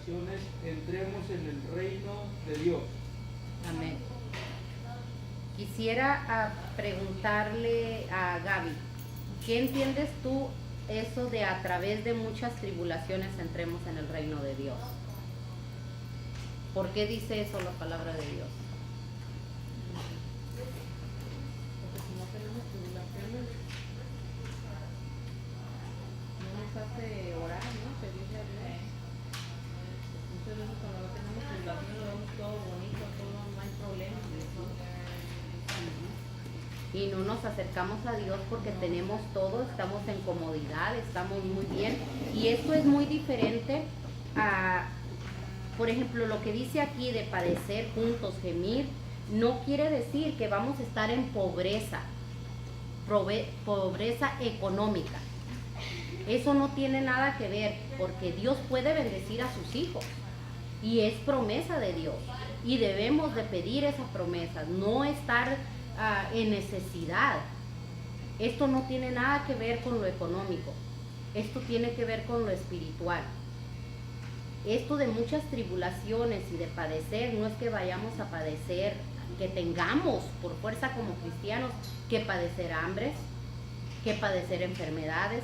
tribulaciones entremos en el reino de Dios. Amén. Quisiera preguntarle a Gaby, ¿qué entiendes tú eso de a través de muchas tribulaciones entremos en el reino de Dios? ¿Por qué dice eso la palabra de Dios? Porque si no tenemos tribulaciones, no nos hace orar, ¿no? Pedirle a Dios. Muchas veces cuando no tenemos tribulaciones lo vemos todo bonito, todo, no hay problema. Y no nos acercamos a Dios porque tenemos todo, estamos en comodidad, estamos muy bien. Y esto es muy diferente a, por ejemplo, lo que dice aquí de padecer juntos, gemir, no quiere decir que vamos a estar en pobreza, pobreza económica. Eso no tiene nada que ver, porque Dios puede bendecir a sus hijos. Y es promesa de Dios. Y debemos de pedir esas promesas, no estar en necesidad. Esto no tiene nada que ver con lo económico. Esto tiene que ver con lo espiritual. Esto de muchas tribulaciones y de padecer, no es que vayamos a padecer, que tengamos por fuerza como cristianos que padecer hambres, que padecer enfermedades,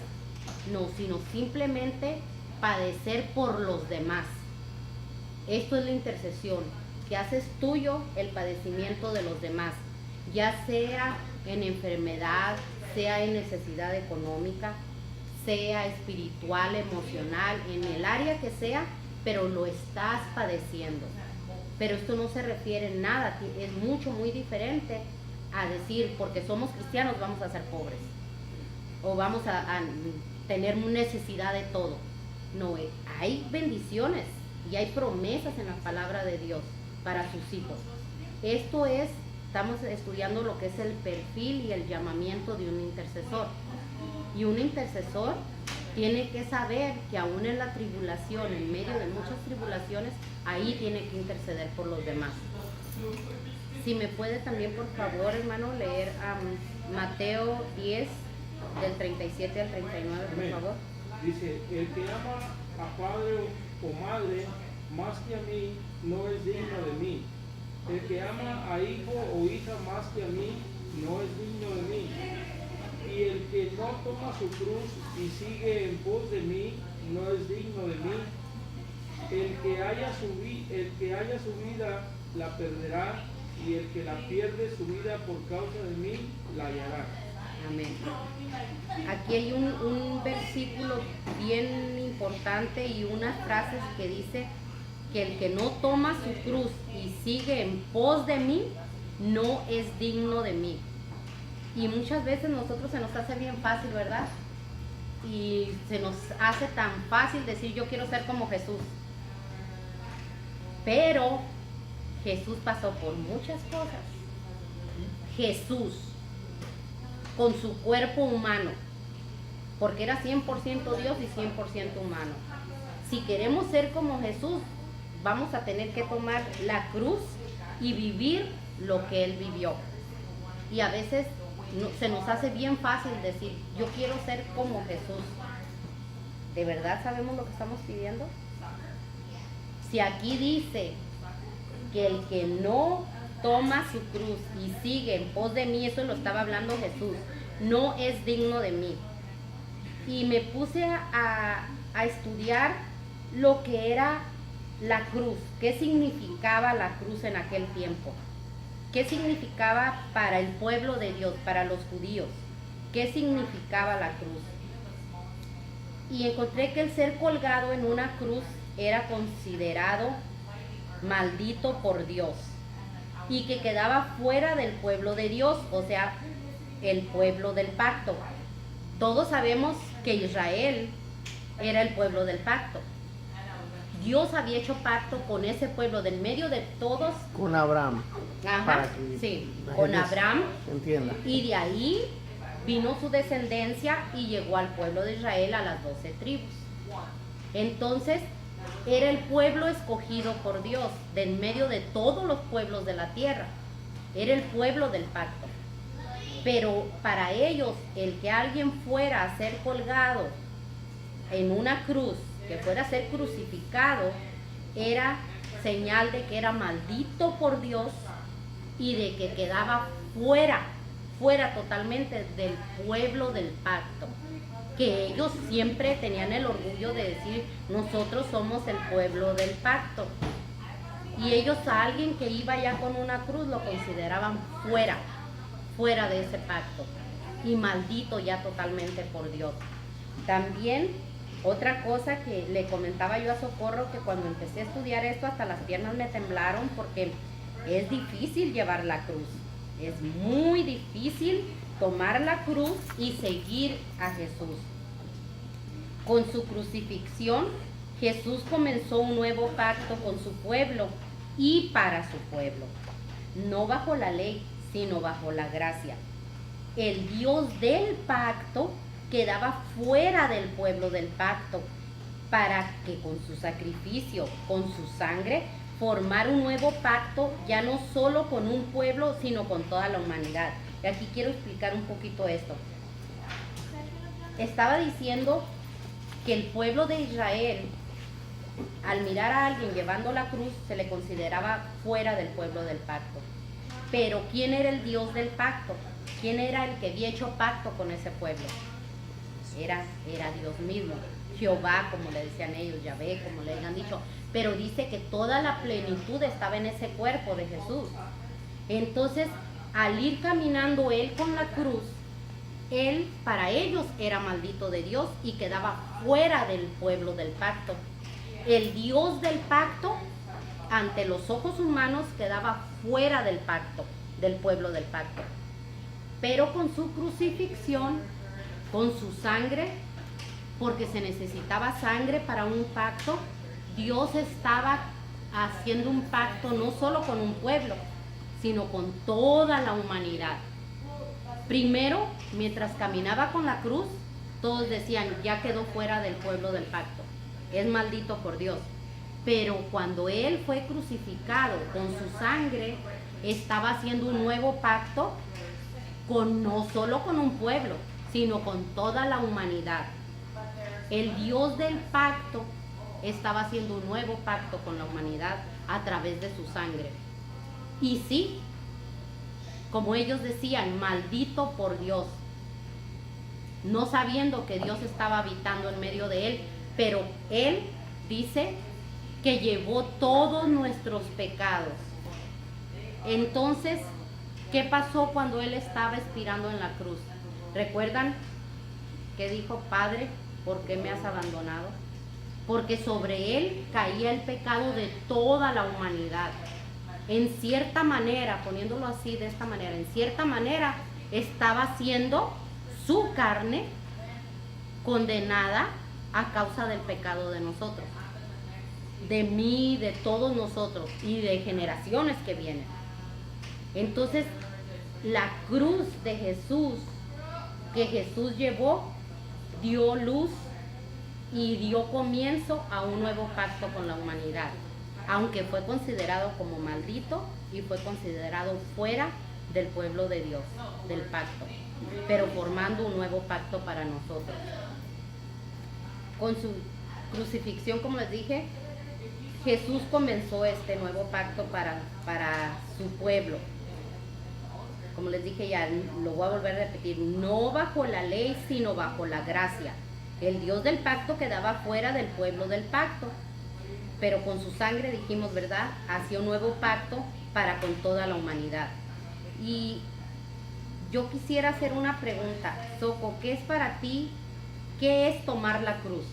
no, sino simplemente padecer por los demás. Esto es la intercesión, que haces tuyo el padecimiento de los demás, ya sea en enfermedad, sea en necesidad económica, sea espiritual, emocional, en el área que sea, pero lo estás padeciendo. Pero esto no se refiere en nada, es mucho, muy diferente a decir, porque somos cristianos vamos a ser pobres, o vamos a tener necesidad de todo. No, hay bendiciones y hay promesas en la palabra de Dios para sus hijos. Esto es, estamos estudiando lo que es el perfil y el llamamiento de un intercesor. Y un intercesor tiene que saber que aún en la tribulación, en medio de muchas tribulaciones, ahí tiene que interceder por los demás. Si me puede también, por favor, hermano, leer Mateo 10, del 37 al 39, por favor. Dice, el que ama a padre o madre más que a mí, no es digno de mí. El que ama a hijo o hija más que a mí, no es digno de mí. Y el que no toma su cruz y sigue en pos de mí, no es digno de mí. El que haya su vida, la perderá, y el que la pierde su vida por causa de mí, la hallará. Amén. Aquí hay un versículo bien importante y unas frases que dice que el que no toma su cruz y sigue en pos de mí, no es digno de mí. Y muchas veces nosotros se nos hace bien fácil, ¿verdad? Y se nos hace tan fácil decir yo quiero ser como Jesús. Pero Jesús pasó por muchas cosas. Jesús, con su cuerpo humano, porque era 100% Dios y 100% humano. Si queremos ser como Jesús, vamos a tener que tomar la cruz y vivir lo que Él vivió. Y a veces se nos hace bien fácil decir, yo quiero ser como Jesús. ¿De verdad sabemos lo que estamos pidiendo? Si aquí dice que el que no toma su cruz y sigue en pos de mí, eso lo estaba hablando Jesús, no es digno de mí. Y me puse a estudiar lo que era la cruz, qué significaba la cruz en aquel tiempo, qué significaba para el pueblo de Dios, para los judíos, qué significaba la cruz. Y encontré que el ser colgado en una cruz era considerado maldito por Dios y que quedaba fuera del pueblo de Dios, o sea, el pueblo del pacto. Todos sabemos que Israel era el pueblo del pacto. Dios había hecho pacto con ese pueblo del medio de todos. Con Abraham. Ajá, sí, con Abraham. Entienda. Y de ahí vino su descendencia y llegó al pueblo de Israel, a las 12 tribus. Entonces, era el pueblo escogido por Dios, de en medio de todos los pueblos de la tierra. Era el pueblo del pacto. Pero para ellos, el que alguien fuera a ser colgado en una cruz, que fuera a ser crucificado, era señal de que era maldito por Dios y de que quedaba fuera totalmente del pueblo del pacto. Que ellos siempre tenían el orgullo de decir, nosotros somos el pueblo del pacto. Y ellos a alguien que iba ya con una cruz lo consideraban fuera de ese pacto. Y maldito ya totalmente por Dios. También otra cosa que le comentaba yo a Socorro, que cuando empecé a estudiar esto hasta las piernas me temblaron porque es difícil llevar la cruz. Es muy difícil tomar la cruz y seguir a Jesús. Con su crucifixión, Jesús comenzó un nuevo pacto con su pueblo y para su pueblo. No bajo la ley, sino bajo la gracia. El Dios del pacto quedaba fuera del pueblo del pacto para que con su sacrificio, con su sangre, formar un nuevo pacto, ya no solo con un pueblo, sino con toda la humanidad. Y aquí quiero explicar un poquito esto. Estaba diciendo que el pueblo de Israel, al mirar a alguien llevando la cruz, se le consideraba fuera del pueblo del pacto. Pero ¿quién era el Dios del pacto? ¿Quién era el que había hecho pacto con ese pueblo? Era Dios mismo, Jehová, como le decían ellos, Yahvé, como le habían dicho. Pero dice que toda la plenitud estaba en ese cuerpo de Jesús. Entonces, al ir caminando él con la cruz, él para ellos era maldito de Dios y quedaba fuera del pueblo del pacto. El Dios del pacto, ante los ojos humanos, quedaba fuera del pacto, del pueblo del pacto. Pero con su crucifixión, con su sangre, porque se necesitaba sangre para un pacto, Dios estaba haciendo un pacto no solo con un pueblo, sino con toda la humanidad. Primero, mientras caminaba con la cruz, todos decían, ya quedó fuera del pueblo del pacto, es maldito por Dios. Pero cuando él fue crucificado con su sangre, estaba haciendo un nuevo pacto no solo con un pueblo, sino con toda la humanidad. El Dios del pacto estaba haciendo un nuevo pacto con la humanidad a través de su sangre. Y sí, como ellos decían, maldito por Dios, no sabiendo que Dios estaba habitando en medio de él, pero él dice que llevó todos nuestros pecados. Entonces, ¿qué pasó cuando él estaba expirando en la cruz? ¿Recuerdan que dijo, Padre, por qué me has abandonado? Porque sobre él caía el pecado de toda la humanidad. En cierta manera, poniéndolo así, de esta manera, en cierta manera estaba siendo su carne condenada a causa del pecado de nosotros, de mí, de todos nosotros y de generaciones que vienen. Entonces, la cruz de Jesús, que Jesús llevó, dio luz y dio comienzo a un nuevo pacto con la humanidad, aunque fue considerado como maldito y fue considerado fuera del pueblo de Dios, del pacto, pero formando un nuevo pacto para nosotros. Con su crucifixión, como les dije, Jesús comenzó este nuevo pacto para su pueblo. Como les dije ya, lo voy a volver a repetir, no bajo la ley, sino bajo la gracia. El Dios del pacto quedaba fuera del pueblo del pacto, pero con su sangre, dijimos, ¿verdad?, hacía un nuevo pacto para con toda la humanidad. Y yo quisiera hacer una pregunta, Soco, ¿qué es para ti? ¿Qué es tomar la cruz?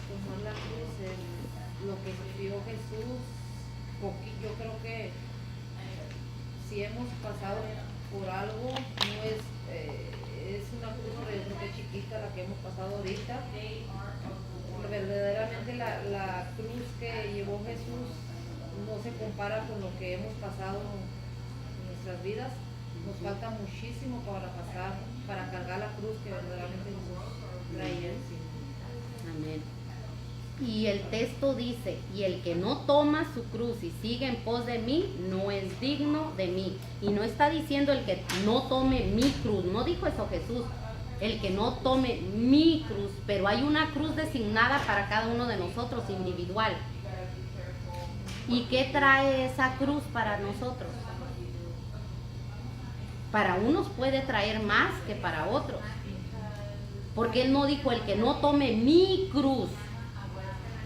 Tomar la cruz es lo que sufrió Jesús. Yo creo que si hemos pasado por algo, no es una cruz, pero yo creo que chiquita la que hemos pasado ahorita. Verdaderamente la cruz que llevó Jesús no se compara con lo que hemos pasado en nuestras vidas. Nos falta muchísimo para pasar, para cargar la cruz que verdaderamente Jesús traía encima. Amén. Y el texto dice, y el que no toma su cruz y sigue en pos de mí, no es digno de mí. Y no está diciendo el que no tome mi cruz, no dijo eso Jesús, el que no tome mi cruz, pero hay una cruz designada para cada uno de nosotros, individual. ¿Y qué trae esa cruz para nosotros? Para unos puede traer más que para otros. Porque Él no dijo el que no tome mi cruz.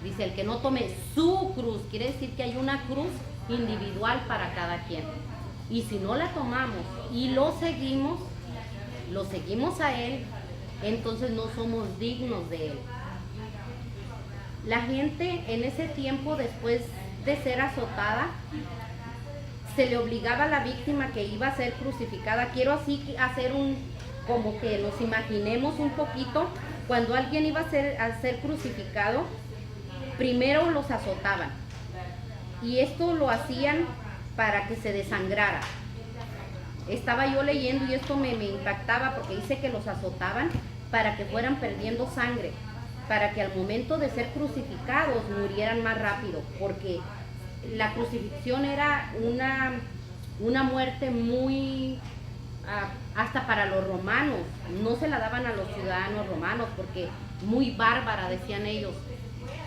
Dice el que no tome su cruz. Quiere decir que hay una cruz individual para cada quien. Y si no la tomamos y lo seguimos a Él, entonces no somos dignos de Él. La gente en ese tiempo, después de ser azotada, se le obligaba a la víctima que iba a ser crucificada. Quiero así hacer como que nos imaginemos un poquito, cuando alguien iba a ser crucificado, primero los azotaban. Y esto lo hacían para que se desangrara. Estaba yo leyendo y esto me impactaba porque dice que los azotaban para que fueran perdiendo sangre, para que al momento de ser crucificados murieran más rápido, porque la crucifixión era una muerte muy, hasta para los romanos, no se la daban a los ciudadanos romanos porque muy bárbara, decían ellos.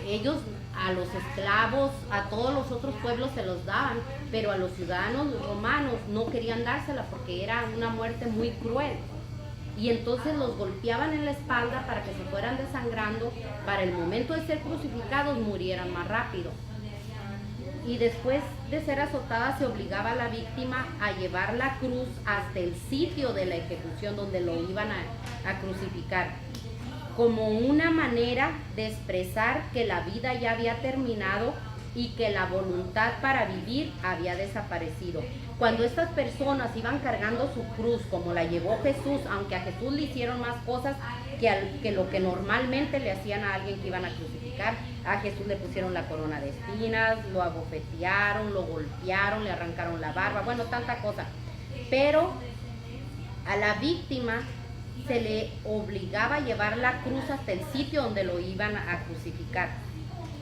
Ellos a los esclavos, a todos los otros pueblos se los daban, pero a los ciudadanos romanos no querían dársela porque era una muerte muy cruel. Y entonces los golpeaban en la espalda para que se fueran desangrando, para el momento de ser crucificados murieran más rápido. Y después de ser azotada se obligaba a la víctima a llevar la cruz hasta el sitio de la ejecución donde lo iban a crucificar, como una manera de expresar que la vida ya había terminado y que la voluntad para vivir había desaparecido. Cuando estas personas iban cargando su cruz como la llevó Jesús, aunque a Jesús le hicieron más cosas que lo que normalmente le hacían a alguien que iban a crucificar, a Jesús le pusieron la corona de espinas, lo abofetearon, lo golpearon, le arrancaron la barba, bueno, tanta cosa. Pero a la víctima se le obligaba a llevar la cruz hasta el sitio donde lo iban a crucificar.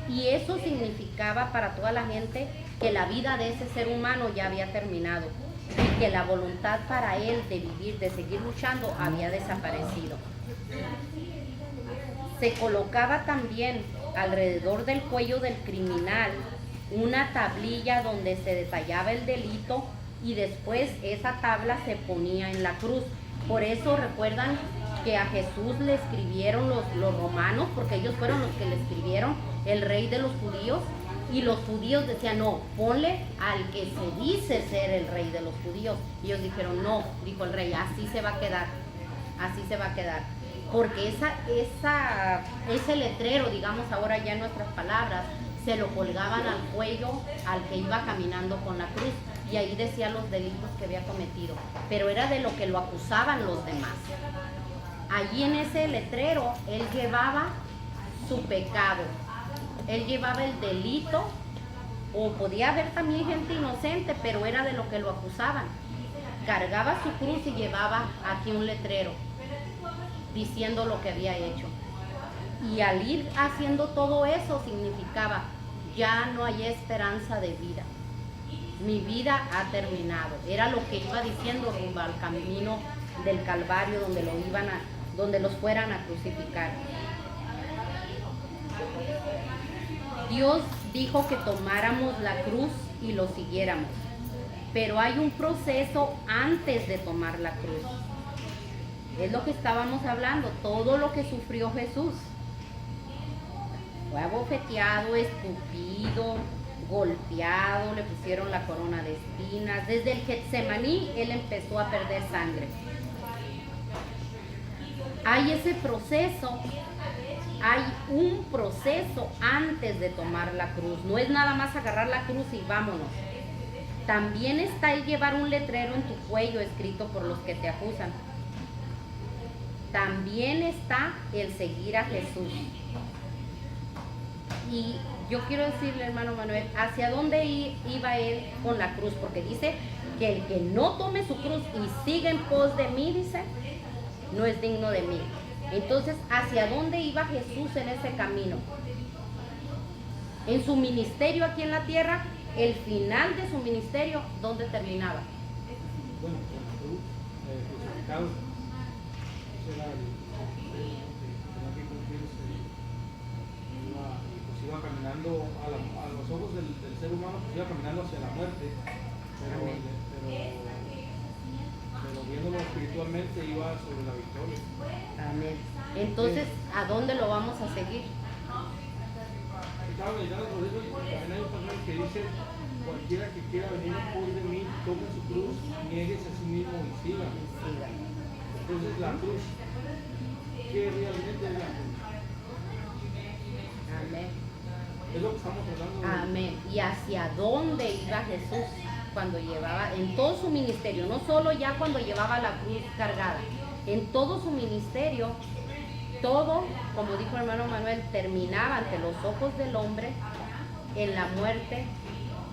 Y eso significaba para toda la gente que la vida de ese ser humano ya había terminado y que la voluntad para él de vivir, de seguir luchando, había desaparecido. Se colocaba también alrededor del cuello del criminal una tablilla donde se detallaba el delito y después esa tabla se ponía en la cruz. Por eso recuerdan que a Jesús le escribieron los romanos, porque ellos fueron los que le escribieron, el rey de los judíos, y los judíos decían, no, ponle al que se dice ser el rey de los judíos. Y ellos dijeron, no, dijo el rey, así se va a quedar, así se va a quedar. Porque ese letrero, digamos ahora ya en nuestras palabras, se lo colgaban al cuello al que iba caminando con la cruz. Y ahí decía los delitos que había cometido, pero era de lo que lo acusaban los demás. Allí en ese letrero él llevaba su pecado, él llevaba el delito, o podía haber también gente inocente, pero era de lo que lo acusaban. Cargaba su cruz y llevaba aquí un letrero diciendo lo que había hecho. Y al ir haciendo todo eso significaba, ya no hay esperanza de vida. Mi vida ha terminado. Era lo que iba diciendo rumbo al camino del Calvario donde los fueran a crucificar. Dios dijo que tomáramos la cruz y lo siguiéramos. Pero hay un proceso antes de tomar la cruz. Es lo que estábamos hablando, todo lo que sufrió Jesús. Fue abofeteado, escupido, golpeado, le pusieron la corona de espinas. Desde el Getsemaní él empezó a perder sangre. Hay ese proceso, hay un proceso antes de tomar la cruz. No es nada más agarrar la cruz y vámonos. También está el llevar un letrero en tu cuello escrito por los que te acusan. También está el seguir a Jesús. Y yo quiero decirle, hermano Manuel, ¿hacia dónde iba él con la cruz? Porque dice que el que no tome su cruz y siga en pos de mí, dice, no es digno de mí. Entonces, ¿hacia dónde iba Jesús en ese camino? En su ministerio aquí en la tierra, el final de su ministerio, ¿dónde terminaba? Bueno, con la cruz, crucificado, ese era el que tenía que cumplirse. Pues iba caminando a los ojos del ser humano, pues iba caminando hacia la muerte, pero viéndolo espiritualmente iba sobre la victoria. Amén. Entonces, ¿a dónde lo vamos a seguir? Estaba meditando sobre eso y también hay un pasaje que dice: cualquiera que quiera venir en pos de mí, tome su cruz, nieguese a sí mismo y siga. Siga. Entonces la cruz, ¿qué realmente es la cruz? Amén. Es lo que estamos hablando de. Amén. ¿Y hacia dónde iba Jesús cuando llevaba, en todo su ministerio, no solo ya cuando llevaba la cruz cargada, en todo su ministerio, todo, como dijo el hermano Manuel, terminaba ante los ojos del hombre en la muerte,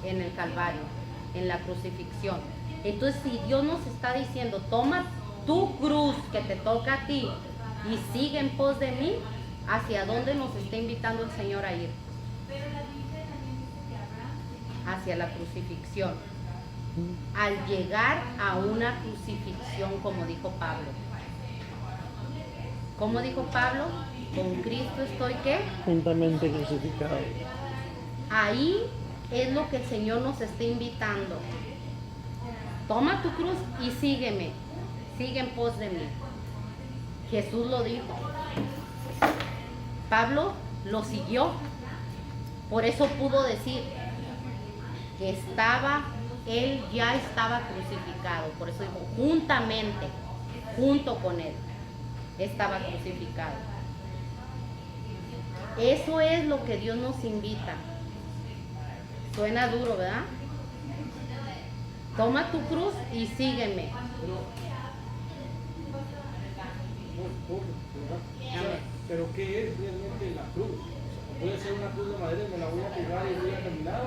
en el Calvario, en la crucifixión? Entonces, si Dios nos está diciendo, toma tu cruz que te toca a ti y sigue en pos de mí, ¿hacia dónde nos está invitando el Señor a ir? Hacia la crucifixión. Al llegar a una crucifixión, como dijo Pablo. ¿Cómo dijo Pablo? Con Cristo estoy, ¿qué? Juntamente crucificado. Ahí es lo que el Señor nos está invitando. Toma tu cruz y sígueme. Sigue en pos de mí. Jesús lo dijo. Pablo lo siguió. Por eso pudo decir que él ya estaba crucificado. Por eso dijo, juntamente, junto con él, estaba crucificado. Eso es lo que Dios nos invita. Suena duro, ¿verdad? Toma tu cruz y sígueme. Pero ¿qué es realmente la cruz? ¿Puede ser una cruz de madera y me la voy a pegar y voy a caminar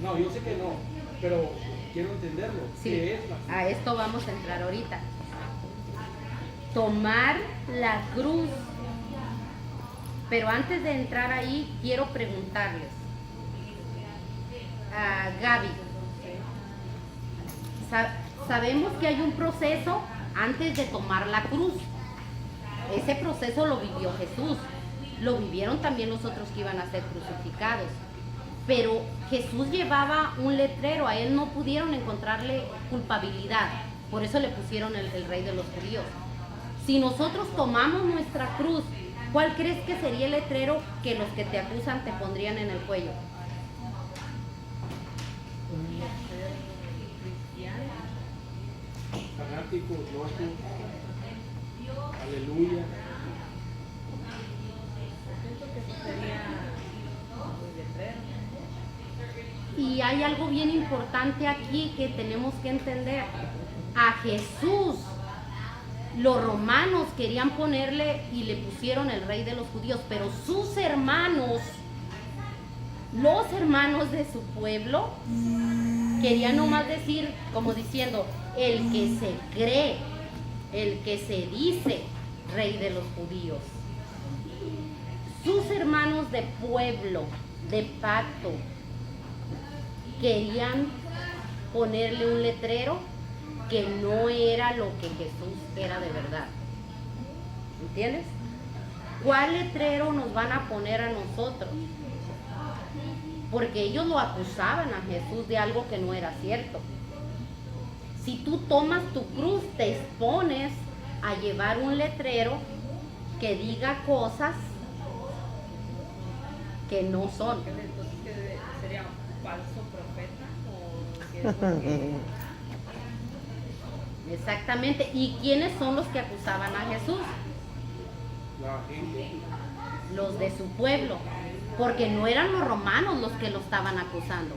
no, yo sé que no, pero quiero entenderlo. Sí, ¿Qué es la cruz? a esto vamos a entrar ahorita. Tomar la cruz. Pero antes de entrar ahí, quiero preguntarles a Gaby. Sabemos que hay un proceso antes de tomar la cruz. Ese proceso lo vivió Jesús. Lo vivieron también los otros que iban a ser crucificados. Pero Jesús llevaba un letrero, a él no pudieron encontrarle culpabilidad. Por eso le pusieron el rey de los judíos. Si nosotros tomamos nuestra cruz, ¿cuál crees que sería el letrero que los que te acusan te pondrían en el cuello? Fanáticos, locos, aleluya. Y hay algo bien importante aquí que tenemos que entender. A Jesús los romanos querían ponerle y le pusieron el rey de los judíos, pero sus hermanos, los hermanos de su pueblo, querían nomás decir, como diciendo, el que se cree, el que se dice rey de los judíos. Sus hermanos de pueblo, de pacto, querían ponerle un letrero que no era lo que Jesús era de verdad. ¿Entiendes? ¿Cuál letrero nos van a poner a nosotros? Porque ellos lo acusaban a Jesús de algo que no era cierto. Si tú tomas tu cruz, te expones a llevar un letrero que diga cosas que no son. Entonces, ¿qué sería falso profeta? ¿O qué? Exactamente. ¿Y quiénes son los que acusaban a Jesús? La gente. Los de su pueblo. Porque no eran los romanos los que lo estaban acusando.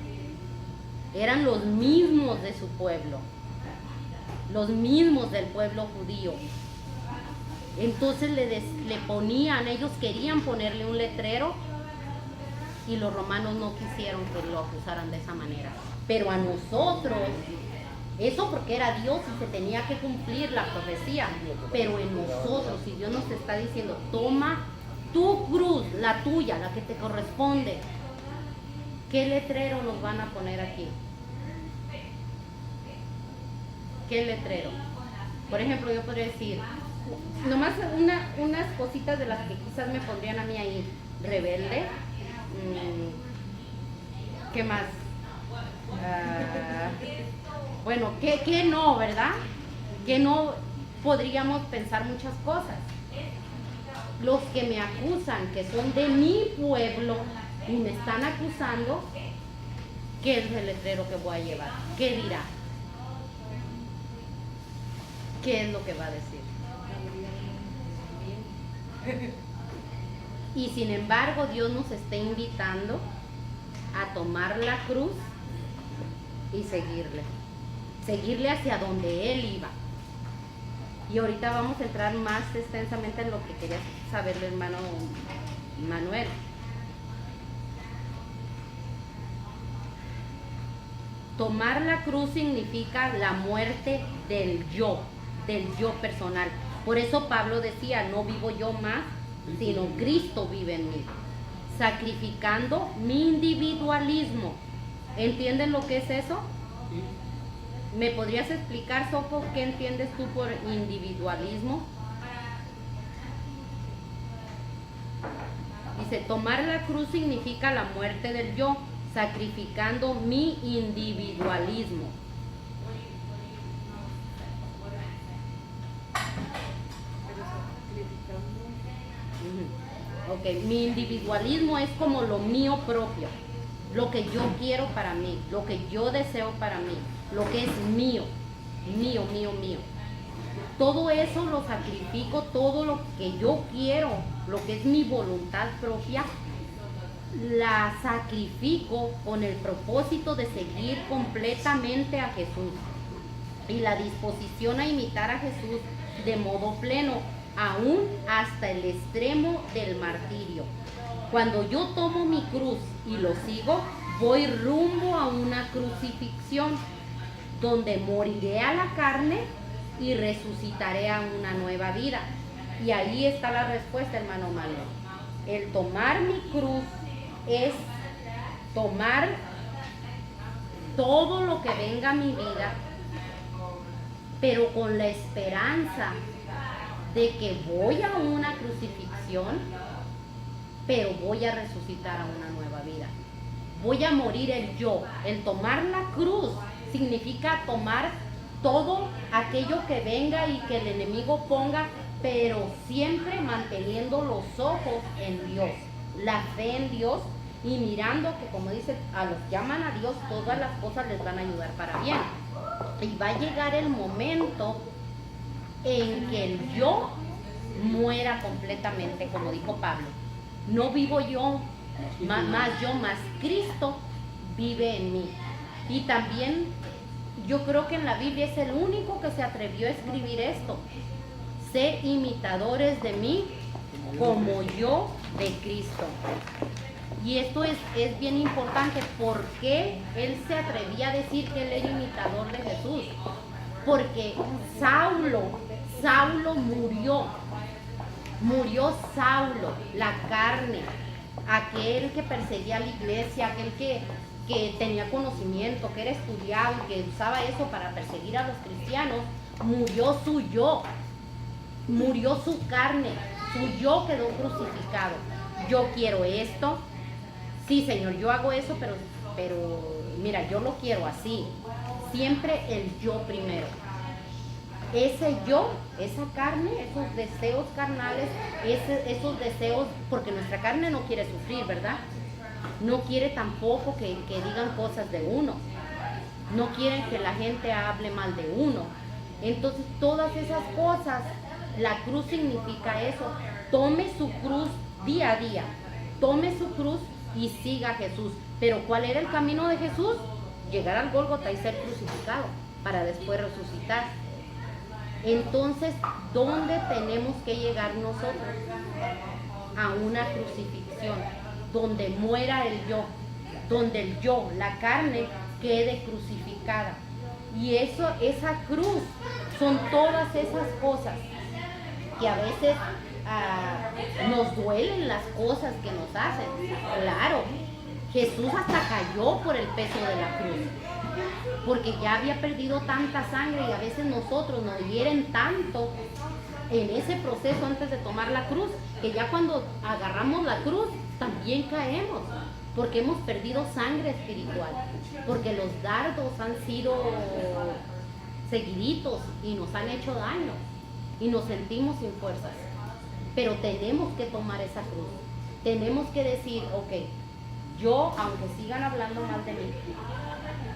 Eran los mismos de su pueblo. Los mismos del pueblo judío. Entonces le ponían, ellos querían ponerle un letrero y los romanos no quisieron que lo acusaran de esa manera. Pero a nosotros, eso porque era Dios y se tenía que cumplir la profecía, pero en nosotros, si Dios nos está diciendo, toma Tu cruz, la tuya, la que te corresponde. ¿Qué letrero nos van a poner aquí? ¿Qué letrero? Por ejemplo, yo podría decir, nomás unas cositas de las que quizás me pondrían a mí ahí. Rebelde. ¿Qué más? Bueno, ¿qué no, verdad? Que no podríamos pensar muchas cosas. Los que me acusan, que son de mi pueblo y me están acusando, ¿qué es el letrero que voy a llevar? ¿Qué dirá? ¿Qué es lo que va a decir? Y sin embargo, Dios nos está invitando a tomar la cruz y seguirle hacia donde Él iba. Y ahorita vamos a entrar más extensamente en lo que quería saber el hermano Manuel. Tomar la cruz significa la muerte del yo personal. Por eso Pablo decía, no vivo yo más, sino Cristo vive en mí. Sacrificando mi individualismo. ¿Entienden lo que es eso? ¿Me podrías explicar, Soco, qué entiendes tú por individualismo? Dice, tomar la cruz significa la muerte del yo, sacrificando mi individualismo. Ok, mi individualismo es como lo mío propio, lo que yo quiero para mí, lo que yo deseo para mí, lo que es mío. Todo eso lo sacrifico, todo lo que yo quiero, lo que es mi voluntad propia, la sacrifico con el propósito de seguir completamente a Jesús y la disposición a imitar a Jesús de modo pleno, aún hasta el extremo del martirio. Cuando yo tomo mi cruz y lo sigo, voy rumbo a una crucifixión donde moriré a la carne y resucitaré a una nueva vida. Y ahí está la respuesta, hermano Manuel. El tomar mi cruz es tomar todo lo que venga a mi vida, pero con la esperanza de que voy a una crucifixión, pero voy a resucitar a una nueva vida. Voy a morir el yo. El tomar la cruz significa tomar todo aquello que venga y que el enemigo ponga, pero siempre manteniendo los ojos en Dios, la fe en Dios y mirando que, como dice, a los que aman a Dios todas las cosas les van a ayudar para bien. Y va a llegar el momento en que el yo muera completamente, como dijo Pablo. No vivo yo, más Cristo vive en mí. Y también yo creo que en la Biblia es el único que se atrevió a escribir esto: sé imitadores de mí como yo de Cristo. Y esto es bien importante. ¿Por qué él se atrevía a decir que él era imitador de Jesús? Porque Saulo murió Saulo, la carne, aquel que perseguía a la iglesia, aquel que tenía conocimiento, que era estudiado y que usaba eso para perseguir a los cristianos. Murió su yo, murió su carne, su yo quedó crucificado. Yo quiero esto, sí Señor, yo hago eso, pero mira, yo lo quiero así. Siempre el yo primero. Ese yo, esa carne, esos deseos carnales, esos deseos, porque nuestra carne no quiere sufrir, ¿verdad? No quiere tampoco que digan cosas de uno. No quieren que la gente hable mal de uno. Entonces, todas esas cosas, la cruz significa eso. Tome su cruz día a día. Tome su cruz y siga a Jesús. Pero ¿cuál era el camino de Jesús? Llegar al Gólgota y ser crucificado para después resucitar. Entonces, ¿dónde tenemos que llegar nosotros? A una crucifixión, donde muera el yo, donde el yo, la carne, quede crucificada. Y esa cruz son todas esas cosas. que a veces nos duelen las cosas que nos hacen. Claro, Jesús hasta cayó por el peso de la cruz, porque ya había perdido tanta sangre y a veces nosotros nos hieren tanto en ese proceso antes de tomar la cruz, que ya cuando agarramos la cruz también caemos, porque hemos perdido sangre espiritual, porque los dardos han sido seguiditos y nos han hecho daño y nos sentimos sin fuerzas. Pero tenemos que tomar esa cruz, tenemos que decir, ok, yo, aunque sigan hablando mal de mí,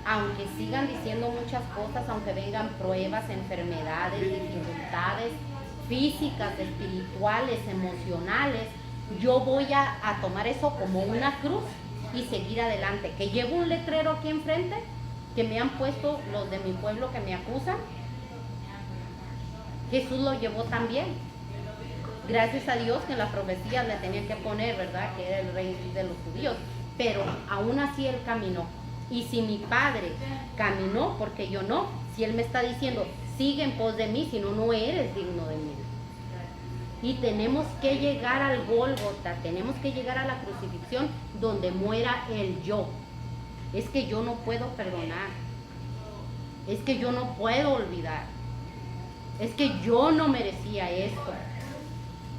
aunque sigan diciendo muchas cosas, aunque vengan pruebas, enfermedades, dificultades físicas, espirituales, emocionales, yo voy a tomar eso como una cruz y seguir adelante. Que llevo un letrero aquí enfrente que me han puesto los de mi pueblo que me acusan, Jesús lo llevó también. Gracias a Dios que en la profecía le tenían que poner, ¿verdad?, que era el rey de los judíos, pero aún así él caminó. Y si mi padre caminó, porque yo no, si él me está diciendo, sigue en pos de mí, si no, no eres digno de mí. Y tenemos que llegar al Gólgota, tenemos que llegar a la crucifixión donde muera el yo. Es que yo no puedo perdonar, es que yo no puedo olvidar, es que yo no merecía esto,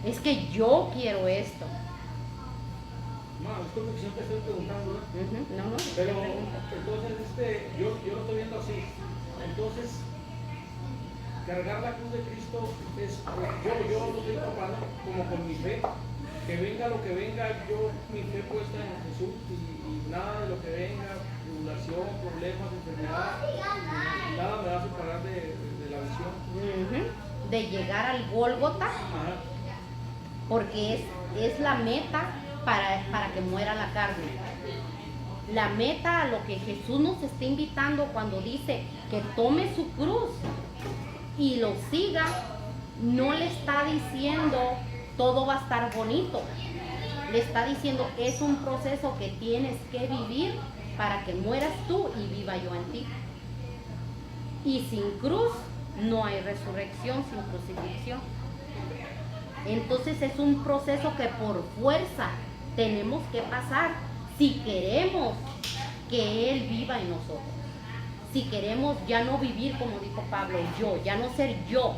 es que yo quiero esto. No, es como que siempre estoy preguntando, ¿no? No, Pero entonces yo lo estoy viendo así. Entonces, cargar la cruz de Cristo es, yo lo estoy tomando como con mi fe. Que venga lo que venga, yo mi fe puesta en Jesús y nada de lo que venga, tribulación, problemas, enfermedad, nada me va a separar de la visión. De llegar al Gólgota, porque es la meta para que muera la carne. La meta a lo que Jesús nos está invitando cuando dice que tome su cruz y lo siga, no le está diciendo todo va a estar bonito. Le está diciendo es un proceso que tienes que vivir para que mueras tú y viva yo en ti. Y sin cruz no hay resurrección, sin crucifixión. Entonces es un proceso que por fuerza tenemos que pasar si queremos que Él viva en nosotros. Si queremos ya no vivir, como dijo Pablo, yo, ya no ser yo,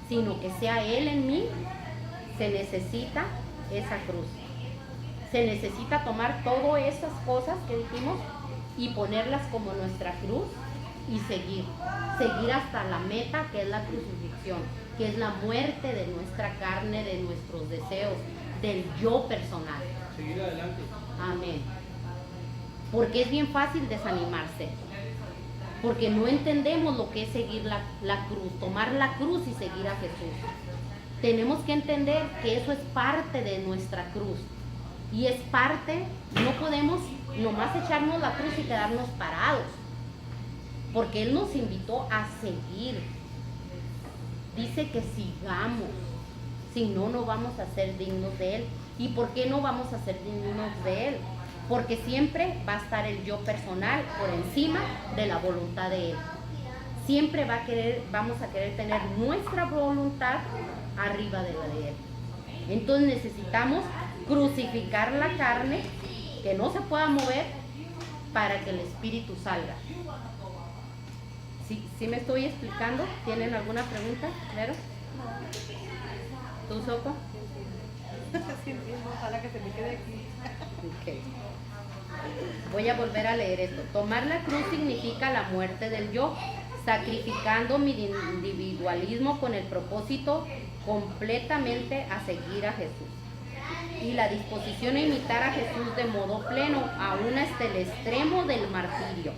sino que sea Él en mí, se necesita esa cruz. Se necesita tomar todas esas cosas que dijimos y ponerlas como nuestra cruz y seguir hasta la meta, que es la crucifixión, que es la muerte de nuestra carne, de nuestros deseos, del yo personal. Seguir adelante. Amén. Porque es bien fácil desanimarse, porque no entendemos lo que es seguir la cruz, tomar la cruz y seguir a Jesús. Tenemos que entender que eso es parte de nuestra cruz. Y es parte, no podemos nomás echarnos la cruz y quedarnos parados. Porque Él nos invitó a seguir. Dice que sigamos. Si no, no vamos a ser dignos de Él. ¿Y por qué no vamos a ser dignos de Él? Porque siempre va a estar el yo personal por encima de la voluntad de Él. Siempre vamos a querer tener nuestra voluntad arriba de la de Él. Entonces necesitamos crucificar la carne, que no se pueda mover, para que el espíritu salga. ¿Sí me estoy explicando? ¿Tienen alguna pregunta? ¿Vero? ¿Tú, Soco? Sí, ojalá que se me quede aquí. Okay. Voy a volver a leer esto. Tomar la cruz significa la muerte del yo, sacrificando mi individualismo con el propósito completamente a seguir a Jesús. Y la disposición a imitar a Jesús de modo pleno, aún hasta el extremo del martirio.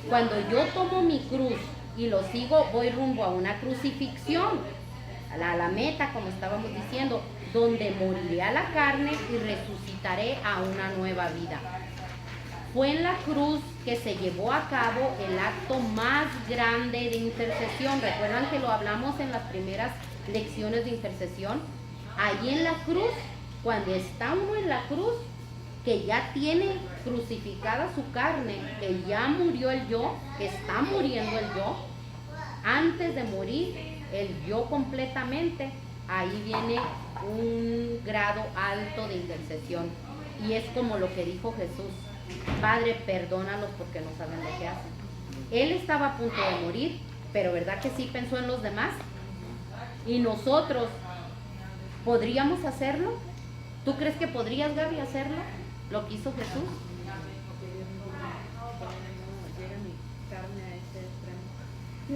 Cuando yo tomo mi cruz y lo sigo, voy rumbo a una crucifixión, a la meta, como estábamos diciendo, donde moriré a la carne y resucitaré a una nueva vida. Fue en la cruz que se llevó a cabo el acto más grande de intercesión. ¿Recuerdan que lo hablamos en las primeras lecciones de intercesión? Allí en la cruz, cuando está uno en la cruz, que ya tiene crucificada su carne, que ya murió el yo, que está muriendo el yo, antes de morir el yo completamente, ahí viene un grado alto de intercesión. Y es como lo que dijo Jesús: Padre, perdónalos porque no saben lo que hacen. Él estaba a punto de morir, pero ¿verdad que sí pensó en los demás? Y nosotros, ¿podríamos hacerlo? ¿Tú crees que podrías, Gaby, hacerlo? Lo que hizo Jesús. Llega mi carne a ese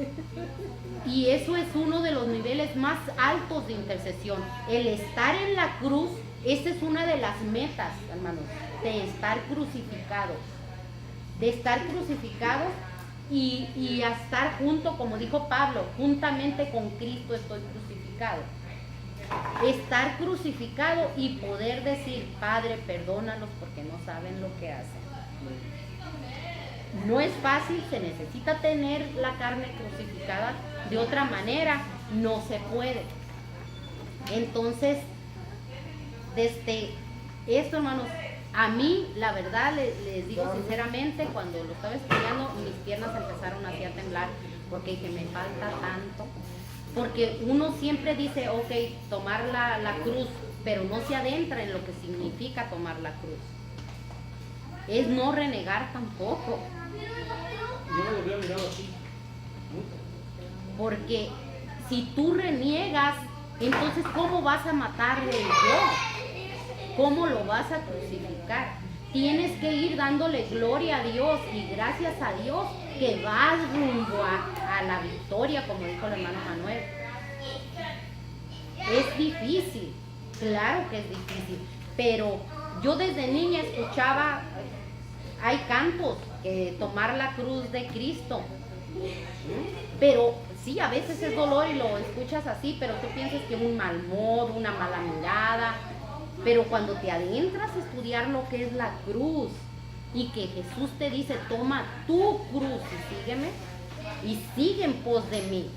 extremo. Y eso es uno de los niveles más altos de intercesión. El estar en la cruz, esa es una de las metas, hermanos, de estar crucificados. De estar crucificados y a estar junto, como dijo Pablo, juntamente con Cristo estoy crucificado. Estar crucificado y poder decir: Padre, perdónalos porque no saben lo que hacen. No es fácil, se necesita tener la carne crucificada, de otra manera no se puede. Entonces, desde esto, hermanos, a mí, la verdad, les digo sinceramente, cuando lo estaba estudiando, mis piernas empezaron así a temblar, porque dije, me falta tanto. Porque uno siempre dice, ok, tomar la cruz, pero no se adentra en lo que significa tomar la cruz. Es no renegar tampoco. Yo no lo había mirado así. Porque si tú reniegas, entonces ¿cómo vas a matarle el yo? ¿Cómo lo vas a crucificar? Tienes que ir dándole gloria a Dios y gracias a Dios que vas rumbo a la victoria, como dijo el hermano Manuel. Es difícil, claro que es difícil, pero yo desde niña escuchaba, hay cantos que tomar la cruz de Cristo, pero sí, a veces es dolor y lo escuchas así, pero tú piensas que es un mal modo, una mala mirada. Pero cuando te adentras a estudiar lo que es la cruz y que Jesús te dice, toma tu cruz y sígueme, y sigue en pos de mí,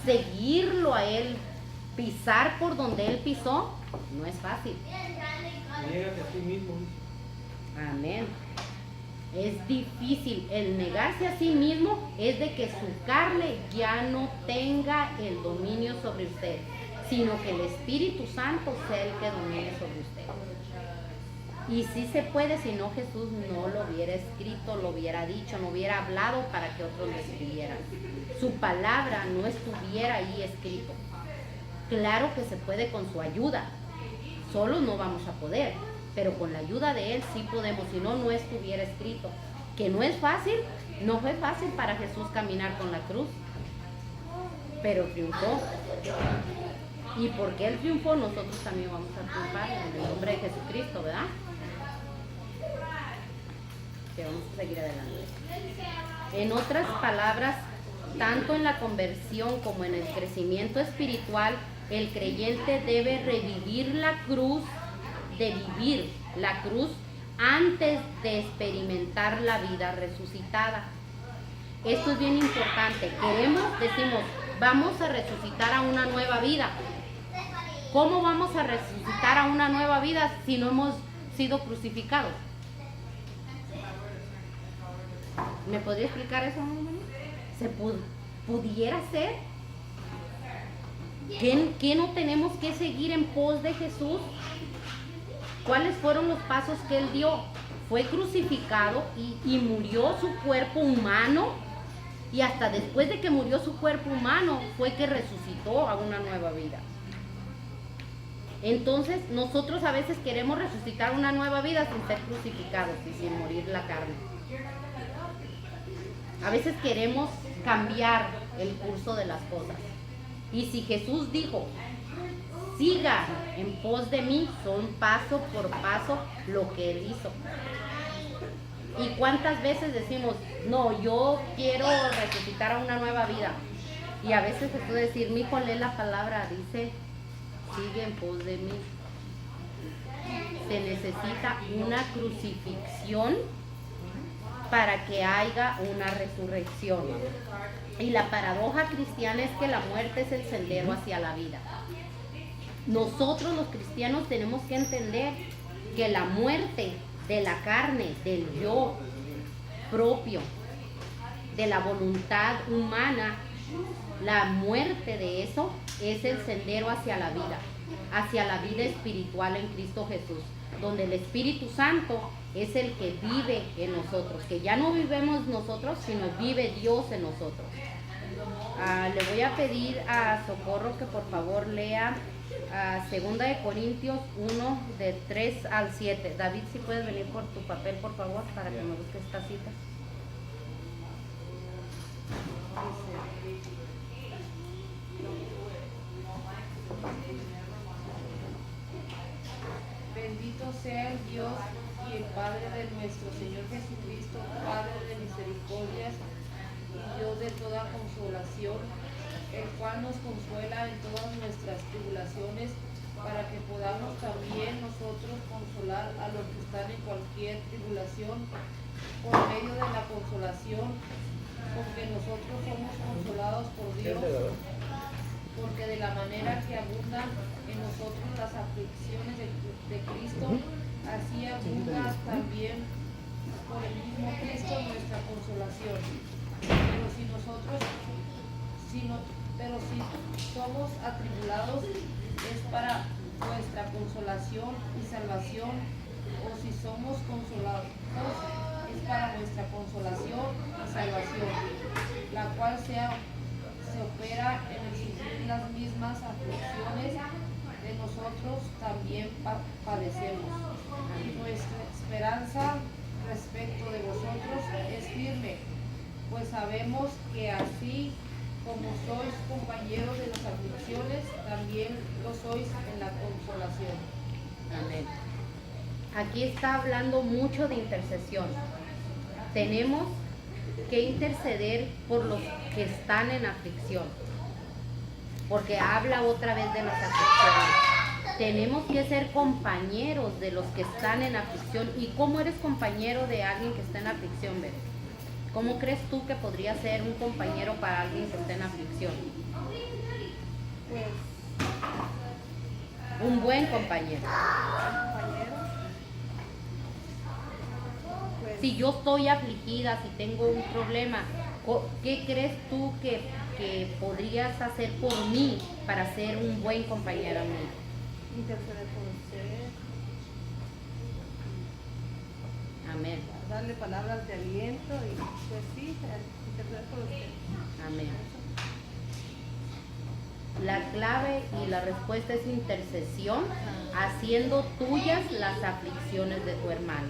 seguirlo a Él, pisar por donde Él pisó, no es fácil. Niégate a ti mismo. Amén. Es difícil. El negarse a sí mismo es de que su carne ya no tenga el dominio sobre usted, sino que el Espíritu Santo sea el que domine sobre usted. Y sí se puede, si no Jesús no lo hubiera escrito, lo hubiera dicho, no hubiera hablado para que otros lo escribieran. Su palabra no estuviera ahí escrito. Claro que se puede con su ayuda, solos no vamos a poder, pero con la ayuda de Él sí podemos, si no, no estuviera escrito. Que no es fácil, no fue fácil para Jesús caminar con la cruz, pero triunfó. Y porque Él triunfó, nosotros también vamos a triunfar en el nombre de Jesucristo, ¿verdad? Que vamos a seguir adelante. En otras palabras, tanto en la conversión como en el crecimiento espiritual, el creyente debe revivir la cruz, de vivir la cruz antes de experimentar la vida resucitada. Esto es bien importante. Decimos, vamos a resucitar a una nueva vida. ¿Cómo vamos a resucitar a una nueva vida si no hemos sido crucificados? ¿Me podría explicar eso, hermano? ¿Se pudiera ser? ¿Qué no tenemos que seguir en pos de Jesús? ¿Cuáles fueron los pasos que Él dio? Fue crucificado y murió su cuerpo humano, y hasta después de que murió su cuerpo humano fue que resucitó a una nueva vida. Entonces nosotros a veces queremos resucitar una nueva vida sin ser crucificados y sin morir la carne. A veces queremos cambiar el curso de las cosas. Y si Jesús dijo, siga en pos de mí, son paso por paso lo que Él hizo. ¿Y cuántas veces decimos, no, yo quiero resucitar a una nueva vida? Y a veces se puede decir, mi hijo, lee la palabra, dice, sigue en pos de mí. Se necesita una crucifixión para que haya una resurrección. Y la paradoja cristiana es que la muerte es el sendero hacia la vida. Nosotros los cristianos tenemos que entender que la muerte de la carne, del yo propio, de la voluntad humana, La muerte de eso es el sendero hacia la vida espiritual en Cristo Jesús, donde el Espíritu Santo es el que vive en nosotros, que ya no vivemos nosotros, sino vive Dios en nosotros. Le voy a pedir a Socorro que por favor lea 2 de Corintios 1, de 3 al 7. David, si puedes venir por tu papel, por favor, para que me busques esta cita. Bendito sea el Dios y el Padre de nuestro Señor Jesucristo, Padre de misericordias y Dios de toda consolación, el cual nos consuela en todas nuestras tribulaciones, para que podamos también nosotros consolar a los que están en cualquier tribulación, por medio de la consolación con que nosotros somos consolados por Dios, porque de la manera que abundan en nosotros las aflicciones de Cristo, así abunda también por el mismo Cristo nuestra consolación. Pero si somos atribulados, es para nuestra consolación y salvación, o si somos consolados, es para nuestra consolación y salvación, la cual se opera en el sufrir las mismas aflicciones de nosotros también padecemos. Y nuestra esperanza respecto de vosotros es firme, pues sabemos que así como sois compañeros de las aflicciones, también lo sois en la consolación. Amén. Aquí está hablando mucho de intercesión. Tenemos que interceder por los que están en aflicción, porque habla otra vez de las aflicciones. Tenemos que ser compañeros de los que están en aflicción. ¿Y cómo eres compañero de alguien que está en aflicción, Beth? ¿Cómo crees tú que podría ser un compañero para alguien que está en aflicción? Pues, un buen compañero. pues, Si yo estoy afligida, si tengo un problema, ¿qué crees tú que podrías hacer por mí para ser un buen compañero a mí? interceder por usted, Amén. darle palabras de aliento y pues sí, interceder por usted. Amén. La clave y la respuesta es intercesión, haciendo tuyas las aflicciones de tu hermano.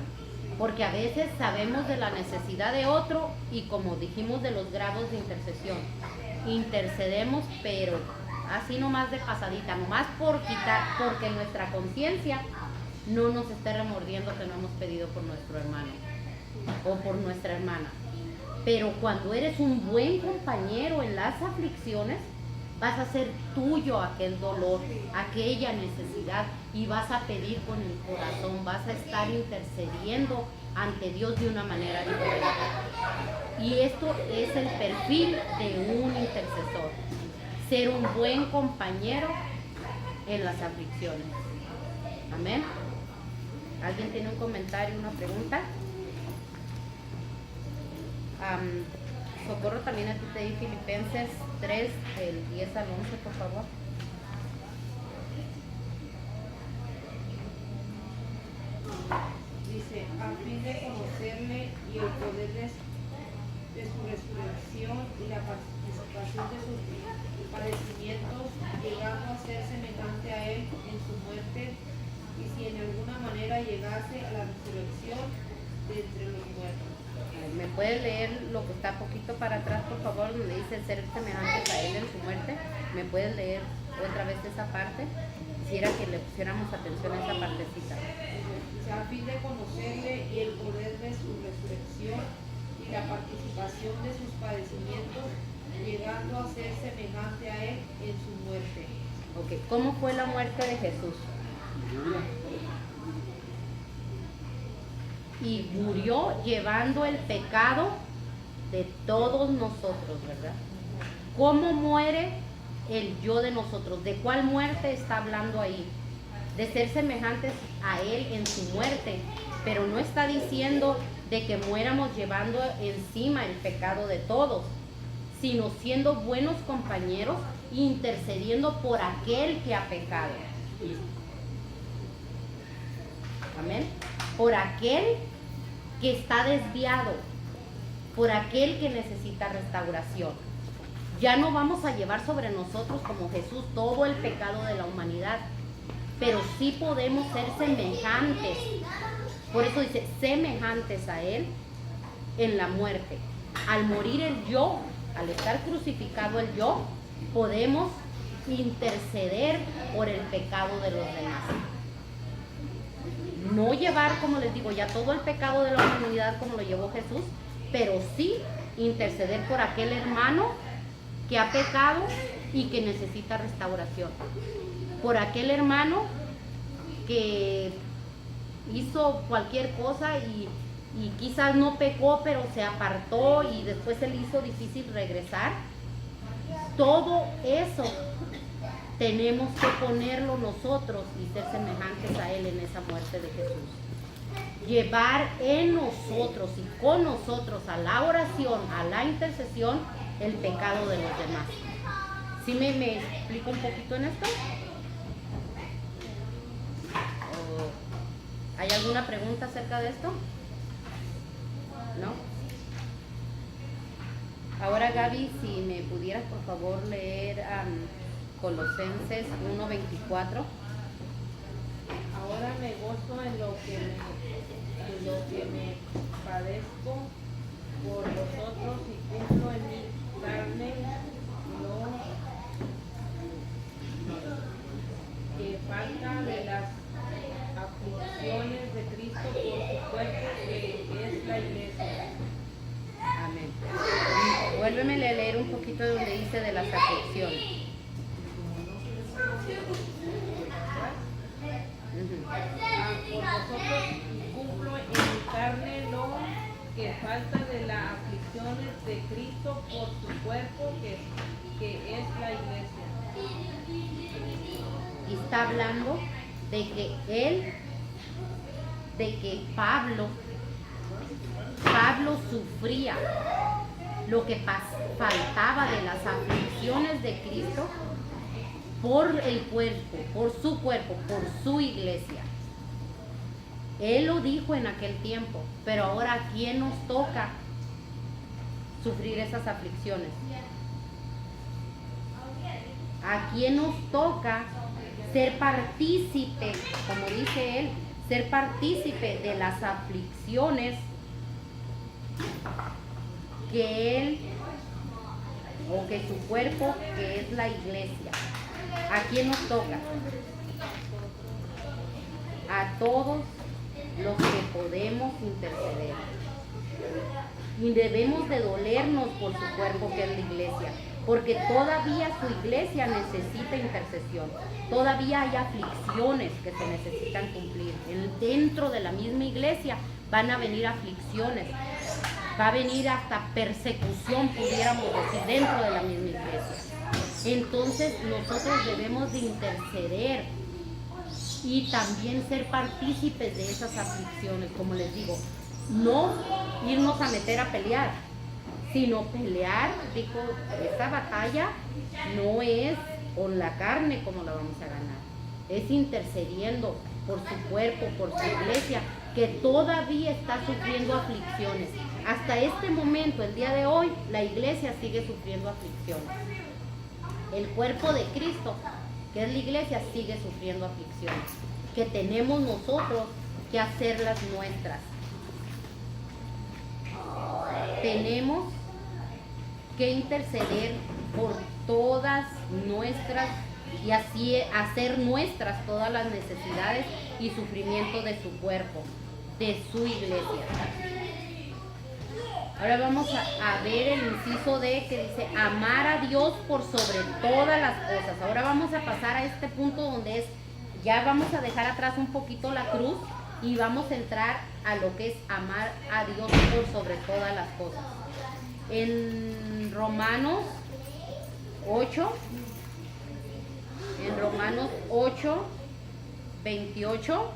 Porque a veces sabemos de la necesidad de otro y como dijimos de los grados de intercesión, intercedemos pero así nomás de pasadita, nomás porque nuestra conciencia no nos esté remordiendo que no hemos pedido por nuestro hermano o por nuestra hermana. Pero cuando eres un buen compañero en las aflicciones, vas a hacer tuyo aquel dolor, aquella necesidad y vas a pedir con el corazón, vas a estar intercediendo ante Dios de una manera diferente. Y esto es el perfil de un intercesor, ser un buen compañero en las aflicciones. Amén. ¿Alguien tiene un comentario, una pregunta? Socorro, también a ti te di Filipenses 3, del 10 al 11, por favor. Dice, a fin de conocerle y el poder de su resurrección y la participación de sus padecimientos, llegando a ser semejante a él en su muerte, y si en alguna manera llegase a la resurrección de entre los muertos. ¿Me puedes leer lo que está poquito para atrás, por favor, donde dice ser semejantes a él en su muerte? ¿Me puedes leer otra vez esa parte? Quisiera que le pusiéramos atención a esa partecita. Dice, a fin de conocerle y el poder de su resurrección y la participación de sus padecimientos, llegando a ser semejante a él en su muerte. Ok, ¿cómo fue la muerte de Jesús? Y murió llevando el pecado de todos nosotros, ¿verdad? ¿Cómo muere el yo de nosotros? ¿De cuál muerte está hablando ahí? De ser semejantes a él en su muerte, pero no está diciendo de que muéramos llevando encima el pecado de todos, sino siendo buenos compañeros, intercediendo por aquel que ha pecado. Amén. Por aquel que está desviado, por aquel que necesita restauración. Ya no vamos a llevar sobre nosotros como Jesús todo el pecado de la humanidad, pero sí podemos ser semejantes. Por eso dice, semejantes a Él en la muerte. Al morir el yo, al estar crucificado el yo, podemos interceder por el pecado de los demás. No llevar, como les digo, ya todo el pecado de la humanidad como lo llevó Jesús, pero sí interceder por aquel hermano que ha pecado y que necesita restauración. Por aquel hermano que hizo cualquier cosa y quizás no pecó, pero se apartó y después se le hizo difícil regresar. Todo eso tenemos que ponerlo nosotros y ser semejantes a Él en esa muerte de Jesús. Llevar en nosotros y con nosotros a la oración, a la intercesión, el pecado de los demás. ¿Sí me explico un poquito en esto? ¿Hay alguna pregunta acerca de esto? ¿No? Ahora, Gaby, si me pudieras por favor leer Colosenses 1:24. Ahora me gozo en lo que me padezco por vosotros y cumplo en mi carne lo que falta de las aflicciones de Cristo por su cuerpo, que es la iglesia. Amén. Vuélveme a leer un poquito de donde dice de las aflicciones. Por vosotros cumplo en mi carne lo que falta de las aflicciones de Cristo por su cuerpo, que es la iglesia. Y está hablando de que Pablo sufría lo que faltaba de las aflicciones de Cristo por el cuerpo, por su iglesia. Él lo dijo en aquel tiempo, pero ahora ¿a quién nos toca sufrir esas aflicciones? ¿A quién nos toca ser partícipe, como dice él, ser partícipe de las aflicciones que él o que su cuerpo, que es la iglesia? ¿A quién nos toca? A todos los que podemos interceder. Y debemos de dolernos por su cuerpo, que es la iglesia, porque todavía su iglesia necesita intercesión. Todavía hay aflicciones que se necesitan cumplir. Dentro de la misma iglesia van a venir aflicciones. Va a venir hasta persecución, pudiéramos decir, dentro de la misma iglesia. Entonces nosotros debemos de interceder y también ser partícipes de esas aflicciones, como les digo, no irnos a meter a pelear, sino pelear, dijo, esta batalla no es con la carne como la vamos a ganar, es intercediendo por su cuerpo, por su iglesia, que todavía está sufriendo aflicciones. Hasta este momento, el día de hoy, la iglesia sigue sufriendo aflicciones. El cuerpo de Cristo, que es la iglesia, sigue sufriendo aflicciones, que tenemos nosotros que hacerlas nuestras. Tenemos que interceder por todas nuestras y así hacer nuestras todas las necesidades y sufrimiento de su cuerpo, de su iglesia. Ahora vamos a ver el inciso D, que dice amar a Dios por sobre todas las cosas. Ahora vamos a pasar a este punto donde ya vamos a dejar atrás un poquito la cruz y vamos a entrar a lo que es amar a Dios por sobre todas las cosas. En Romanos 8, 28,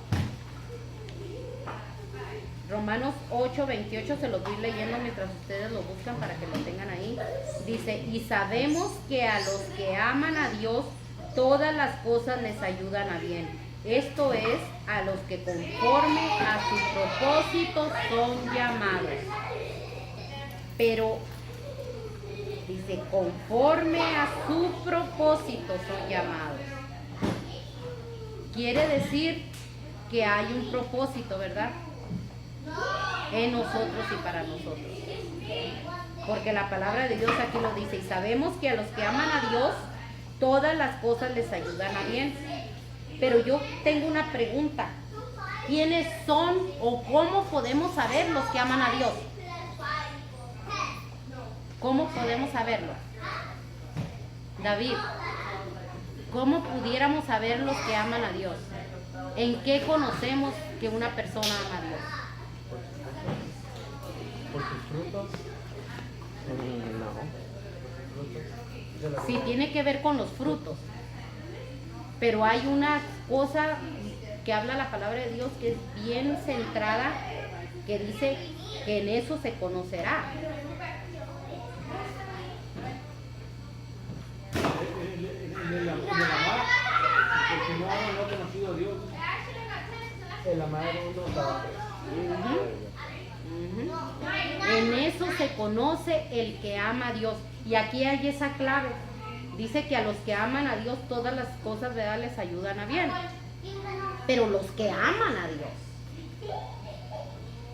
Romanos 8:28, se los voy leyendo mientras ustedes lo buscan para que lo tengan ahí. Dice, y sabemos que a los que aman a Dios, todas las cosas les ayudan a bien. Esto es, a los que conforme a su propósito son llamados. Pero, dice, conforme a su propósito son llamados. Quiere decir que hay un propósito, ¿verdad? En nosotros y para nosotros. Porque la palabra de Dios aquí lo dice, y sabemos que a los que aman a Dios, todas las cosas les ayudan a bien. Pero yo tengo una pregunta. ¿Quiénes son o cómo podemos saber los que aman a Dios? ¿Cómo podemos saberlo? David, ¿cómo pudiéramos saber los que aman a Dios? ¿En qué conocemos que una persona ama a Dios? ¿Por sus frutos? No. Sí, tiene que ver con los frutos. Pero hay una cosa que habla la palabra de Dios que es bien centrada, que dice que en eso se conocerá. En el amar, porque no ha conocido a Dios. El amar uno está. En eso se conoce el que ama a Dios. Y aquí hay esa clave. Dice que a los que aman a Dios todas las cosas, ¿verdad?, les ayudan a bien. Pero los que aman a Dios,